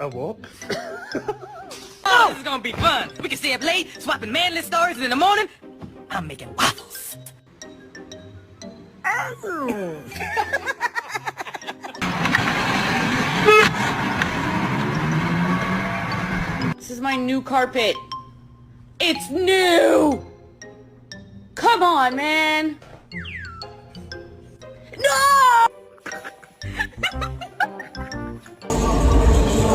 A walk? Oh, this is gonna be fun. We can stay up late, swapping manly stories, and in the morning, I'm making waffles. This is my new carpet. It's new! Come on, man! No!